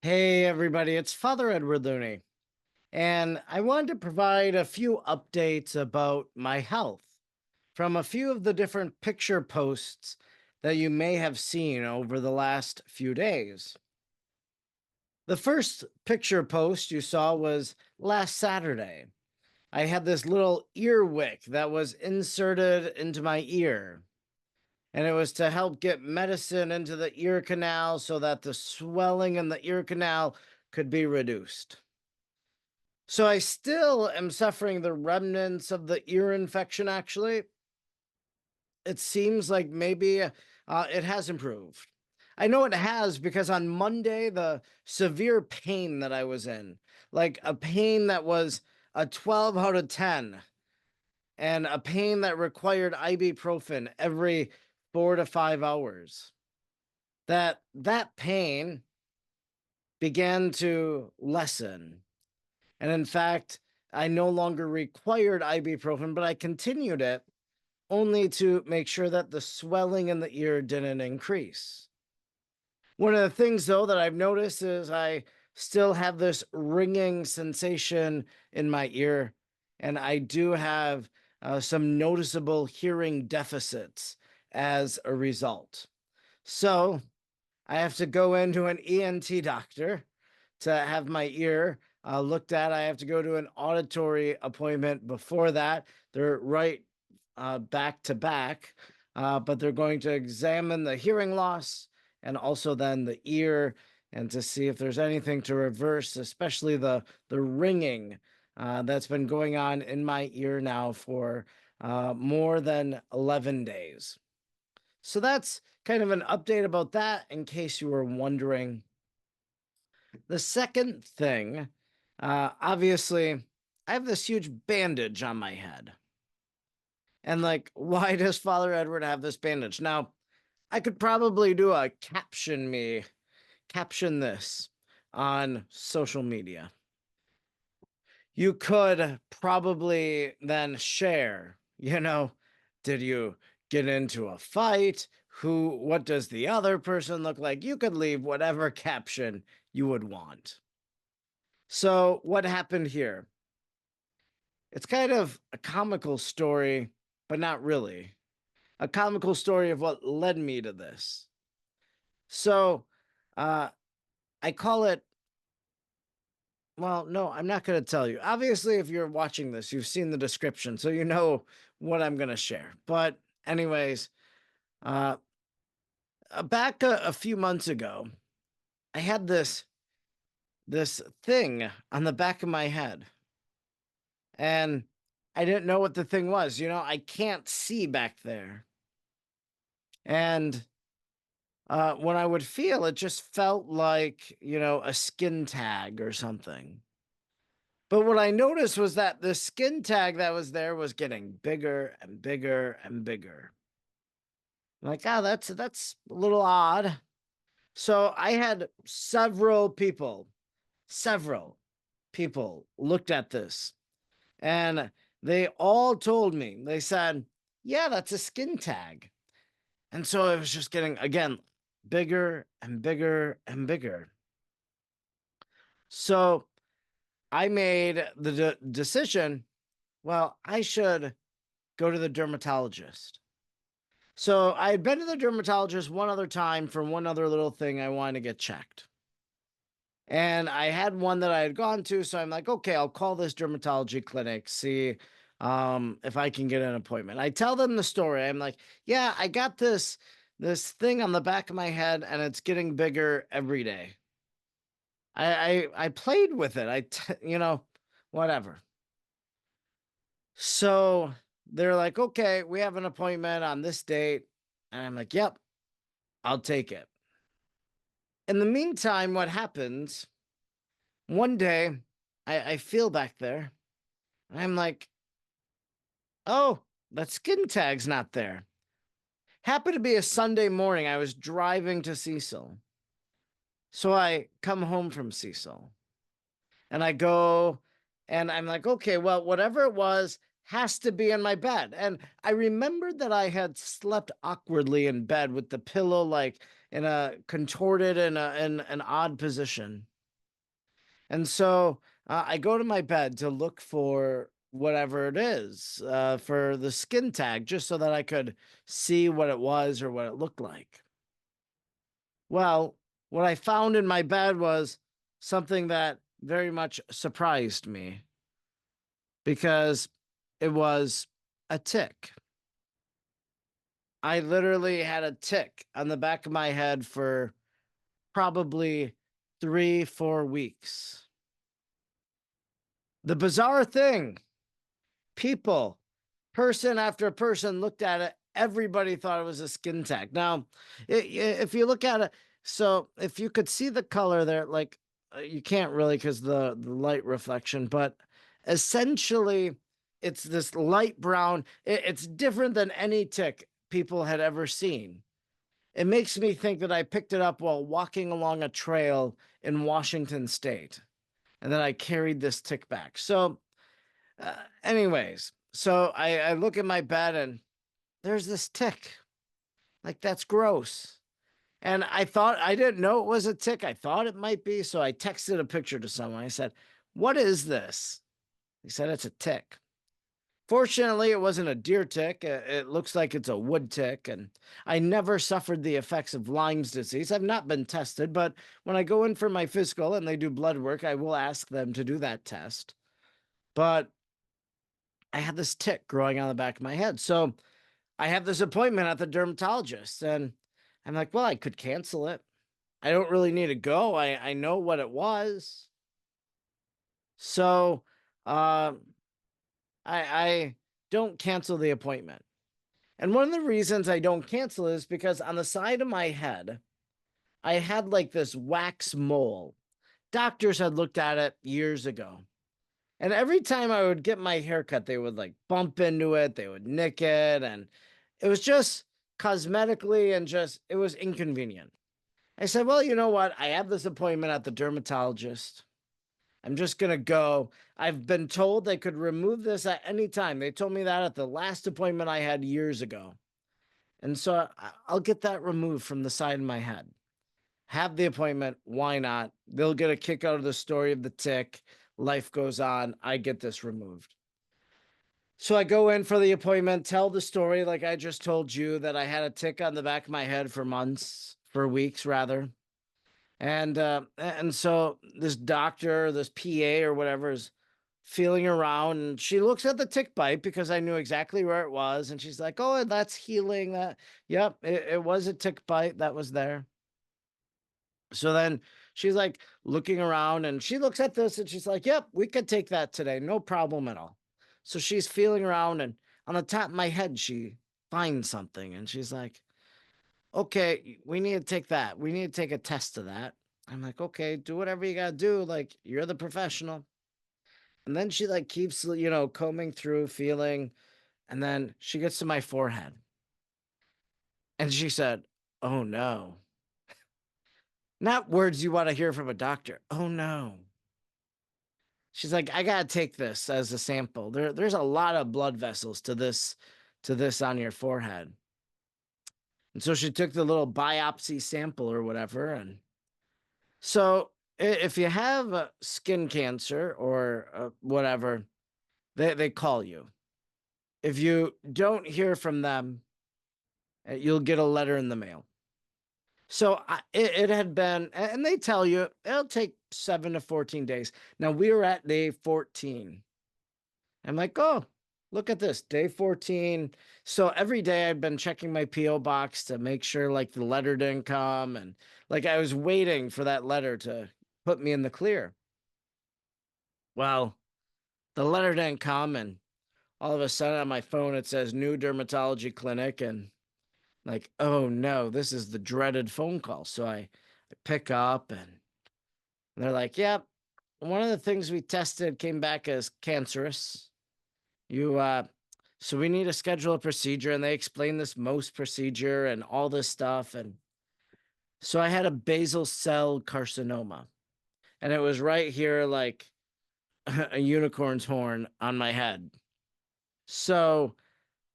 Hey, everybody, it's Father Edward Looney, and I wanted to provide a few updates about my health from a few of the different picture posts that you may have seen over the last few days. The first picture post you saw was last Saturday. I had this little ear wick that was inserted into my ear, and it was to help get medicine into the ear canal so that the swelling in the ear canal could be reduced. So I still am suffering the remnants of the ear infection, actually. It seems like maybe it has improved. I know it has because on Monday, the severe pain that I was in, like a pain that was a 12 out of 10, and a pain that required ibuprofen every 4 to 5 hours, that pain began to lessen. And in fact, I no longer required ibuprofen, but I continued it only to make sure that the swelling in the ear didn't increase. One of the things, though, that I've noticed is I still have this ringing sensation in my ear, and I do have some noticeable hearing deficits as a result. So I have to go into an ENT doctor to have my ear looked at. I have to go to an auditory appointment before that. They're right back to back, but they're going to examine the hearing loss and also then the ear and to see if there's anything to reverse, especially the ringing that's been going on in my ear now for more than 11 days. So that's kind of an update about that in case you were wondering. The second thing, obviously, I have this huge bandage on my head. And like, why does Father Edward have this bandage? Now, I could probably do a caption this on social media. You could probably then share, did you get into a fight? What does the other person look like? You could leave whatever caption you would want. So, what happened here? It's kind of a comical story, but not really. A comical story of what led me to this. So, uh, I call it, well, no, I'm not going to tell you. Obviously, if you're watching this, you've seen the description, so you know what I'm going to share. But, anyways, uh, back a few months ago, I had this thing on the back of my head, and I didn't know what the thing was. I can't see back there. And when I would feel it, just felt like, a skin tag or something. But what I noticed was that the skin tag that was there was getting bigger and bigger and bigger. I'm like, oh, that's a little odd. So I had several people looked at this, and they all told me, they said, yeah, that's a skin tag. And so it was just getting, again, bigger and bigger and bigger. So I made the decision, well, I should go to the dermatologist. So I had been to the dermatologist one other time for one other little thing I wanted to get checked. And I had one that I had gone to. So I'm like, okay, I'll call this dermatology clinic, see if I can get an appointment. I tell them the story. I'm like, yeah, I got this thing on the back of my head and it's getting bigger every day. I played with it. Whatever. So they're like, okay, we have an appointment on this date. And I'm like, yep, I'll take it. In the meantime, what happens one day, I feel back there. And I'm like, oh, that skin tag's not there. Happened to be a Sunday morning. I was driving to Cecil. So I come home from Cecil and I go and I'm like, okay, well, whatever it was has to be in my bed. And I remembered that I had slept awkwardly in bed with the pillow like in a contorted in an odd position. And so I go to my bed to look for whatever it is for the skin tag, just so that I could see what it was or what it looked like. Well, what I found in my bed was something that very much surprised me because it was a tick. I literally had a tick on the back of my head for probably 3, 4 weeks. The bizarre thing, people, person after person looked at it. Everybody thought it was a skin tag. Now, if you look at it, so if you could see the color there, like you can't really because the light reflection, but essentially it's this light brown. It's different than any tick people had ever seen. It makes me think that I picked it up while walking along a trail in Washington State, and then I carried this tick back. So, anyways, so I look at my bed and there's this tick. Like, that's gross. And I thought, I didn't know it was a tick. I thought it might be. So I texted a picture to someone. I said, "What is this?" He said, "It's a tick." Fortunately, it wasn't a deer tick. It looks like it's a wood tick. And I never suffered the effects of Lyme's disease. I've not been tested, but when I go in for my physical and they do blood work, I will ask them to do that test. But I had this tick growing on the back of my head. So I have this appointment at the dermatologist, and I'm like, well, I could cancel it. I don't really need to go. I know what it was. So uh, I don't cancel the appointment. And one of the reasons I don't cancel is because on the side of my head, I had like this wax mole. Doctors had looked at it years ago. And every time I would get my haircut, they would like bump into it, they would nick it. And it was just cosmetically and just, it was inconvenient. I said, well, you know what? I have this appointment at the dermatologist. I'm just going to go. I've been told they could remove this at any time. They told me that at the last appointment I had years ago. And so I'll get that removed from the side of my head. Have the appointment. Why not? They'll get a kick out of the story of the tick. Life goes on. I get this removed. So I go in for the appointment, tell the story like I just told you that I had a tick on the back of my head for months, for weeks rather. And so this doctor, this PA or whatever is feeling around, and she looks at the tick bite because I knew exactly where it was, and she's like, "Oh, that's healing. That, yep, it was a tick bite that was there." So then she's like looking around, and she looks at this, and she's like, "Yep, we could take that today, no problem at all." So she's feeling around, and on the top of my head, she finds something, and she's like, okay, we need to take that. We need to take a test of that. I'm like, okay, do whatever you got to do. Like, you're the professional. And then she like keeps, combing through, feeling. And then she gets to my forehead and she said, "Oh no." Not words you want to hear from a doctor. "Oh no." She's like, "I got to take this as a sample. There's a lot of blood vessels to this on your forehead." And so she took the little biopsy sample or whatever, and so if you have skin cancer or whatever, they call you. If you don't hear from them, you'll get a letter in the mail. So it had been, and they tell you it'll take 7 to 14 days. Now we were at day 14. I'm like, oh, look at this, day 14. So every day I've been checking my PO box to make sure like the letter didn't come, and like I was waiting for that letter to put me in the clear. Well, the letter didn't come, and all of a sudden on my phone it says new dermatology clinic, and like, oh no, this is the dreaded phone call. So I pick up, and they're like, yep, one of the things we tested came back as cancerous. You so we need to schedule a procedure, and they explain this most procedure and all this stuff. And so I had a basal cell carcinoma, and it was right here like a unicorn's horn on my head. So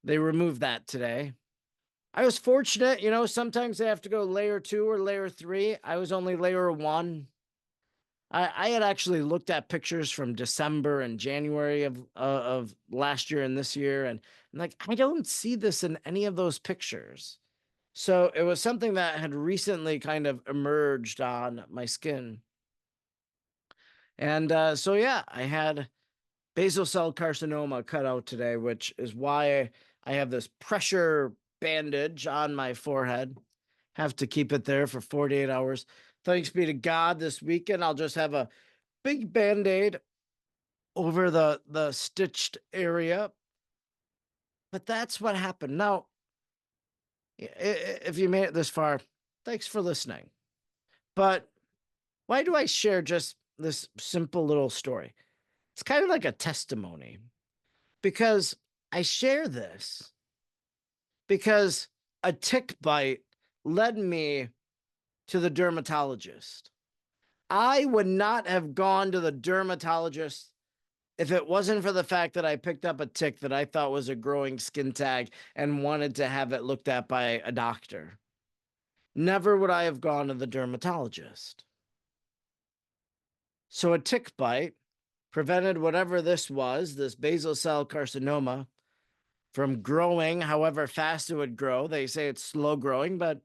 they removed that today. I was fortunate, sometimes they have to go layer 2 or layer 3. I was only layer 1. I had actually looked at pictures from December and January of last year and this year, and I'm like, I don't see this in any of those pictures. So it was something that had recently kind of emerged on my skin. And so, yeah, I had basal cell carcinoma cut out today, which is why I have this pressure bandage on my forehead. Have to keep it there for 48 hours. Thanks be to God, this weekend I'll just have a big band-aid over the stitched area. But that's what happened. Now, if you made it this far, thanks for listening. But why do I share just this simple little story? It's kind of like a testimony because I share this because a tick bite led me to the dermatologist. I would not have gone to the dermatologist if it wasn't for the fact that I picked up a tick that I thought was a growing skin tag and wanted to have it looked at by a doctor. Never would I have gone to the dermatologist. So a tick bite prevented whatever this was, this basal cell carcinoma, from growing however fast it would grow. They say it's slow growing, but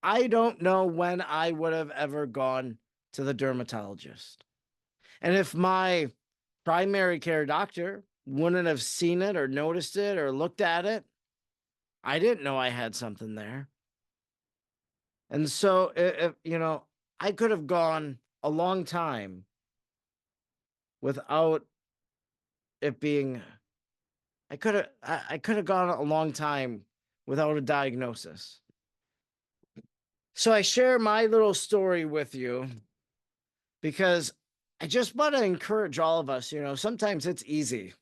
I don't know when I would have ever gone to the dermatologist. And if my primary care doctor wouldn't have seen it or noticed it or looked at it, I didn't know I had something there. And so, I could have gone a long time without it being, I could have gone a long time without a diagnosis. So I share my little story with you because I just want to encourage all of us. Sometimes it's easy.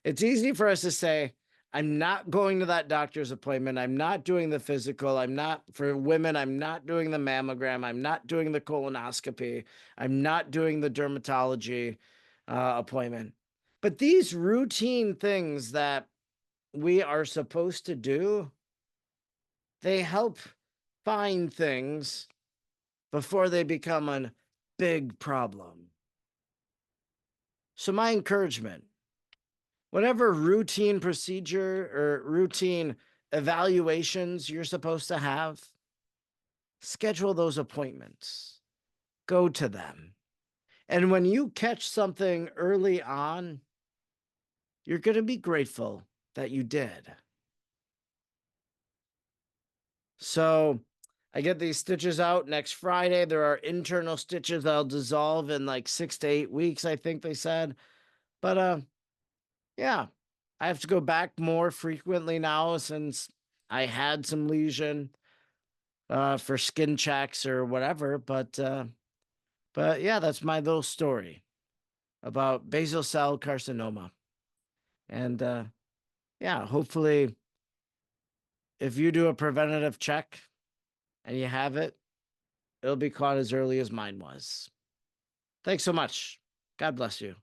It's easy for us to say, I'm not going to that doctor's appointment. I'm not doing the physical. I'm not, for women, I'm not doing the mammogram. I'm not doing the colonoscopy. I'm not doing the dermatology appointment. But these routine things that we are supposed to do, they help find things before they become a big problem. So, my encouragement, whatever routine procedure or routine evaluations you're supposed to have, schedule those appointments, go to them. And when you catch something early on, you're going to be grateful that you did. So I get these stitches out next Friday. There are internal stitches that'll dissolve in like 6 to 8 weeks, I think they said. But yeah, I have to go back more frequently now since I had some lesion for skin checks or whatever. But yeah, that's my little story about basal cell carcinoma. And yeah, hopefully, if you do a preventative check and you have it, it'll be caught as early as mine was. Thanks so much. God bless you.